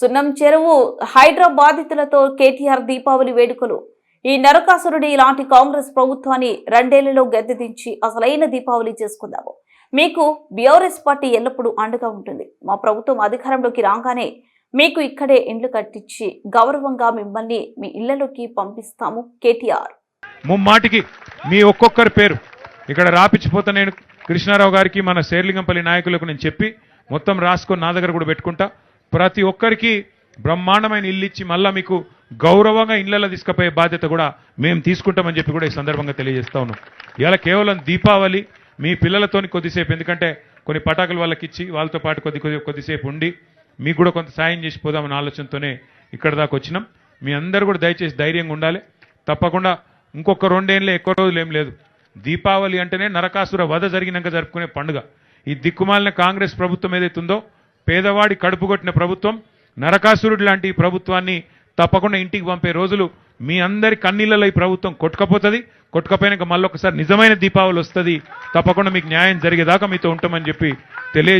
సున్నం చెరువు హైడ్రా బాధితులతో కేటీఆర్ దీపావళి వేడుకలు. ఈ నరకాసురుడి ఇలాంటి కాంగ్రెస్ ప్రభుత్వాన్ని 2 ఏళ్లలో గద్దెదించి అసలైన దీపావళి చేసుకుందాము. మీకు బీఆర్ఎస్ పార్టీ ఎల్లప్పుడూ అండగా ఉంటుంది. మా ప్రభుత్వం అధికారంలోకి రాగానే మీకు ఇక్కడే ఇండ్లు కట్టించి గౌరవంగా మిమ్మల్ని మీ ఇళ్లలోకి పంపిస్తాము. కేటీఆర్ ముమ్మాటికి మీ ఒక్కొక్కరి పేరు ఇక్కడ రాపిచ్చిపోతా. నేను కృష్ణారావు గారికి మన శేర్లింగంపల్లి నాయకులకు నేను చెప్పి మొత్తం రాసుకొని నా దగ్గర కూడా పెట్టుకుంటా. ప్రతి ఒక్కరికి బ్రహ్మాండమైన ఇల్లు ఇచ్చి మళ్ళా మీకు గౌరవంగా ఇళ్లలో తీసుకుపోయే బాధ్యత కూడా మేము తీసుకుంటామని చెప్పి కూడా ఈ సందర్భంగా తెలియజేస్తా ఉన్నాం. ఇలా కేవలం దీపావళి మీ పిల్లలతోని కొద్దిసేపు, ఎందుకంటే కొన్ని పటాకులు వాళ్ళకి ఇచ్చి వాళ్ళతో పాటు కొద్దిసేపు ఉండి మీకు కూడా కొంత సాయం చేసి పోదామన్న ఆలోచనతోనే ఇక్కడ దాకా వచ్చినాం. మీ అందరూ కూడా దయచేసి ధైర్యంగా ఉండాలి. తప్పకుండా ఇంకొక 2 ఏళ్ళే, ఎక్కువ రోజులు ఏం లేదు. దీపావళి అంటేనే నరకాసుర వధ జరిగినాక జరుపుకునే పండుగ. ఈ దిక్కుమాలిన కాంగ్రెస్ ప్రభుత్వం ఏదైతుందో, పేదవాడి కడుపు కొట్టిన ప్రభుత్వం, నరకాసురుడు లాంటి ఈ ప్రభుత్వాన్ని తప్పకుండా ఇంటికి పంపే రోజులు మీ అందరి కన్నీళ్లలో ఈ ప్రభుత్వం కొట్టుకపోతుంది. కొట్టుకపోయినాక మళ్ళొకసారి నిజమైన దీపావళి వస్తుంది. తప్పకుండా మీకు న్యాయం జరిగేదాకా మీతో ఉంటామని చెప్పి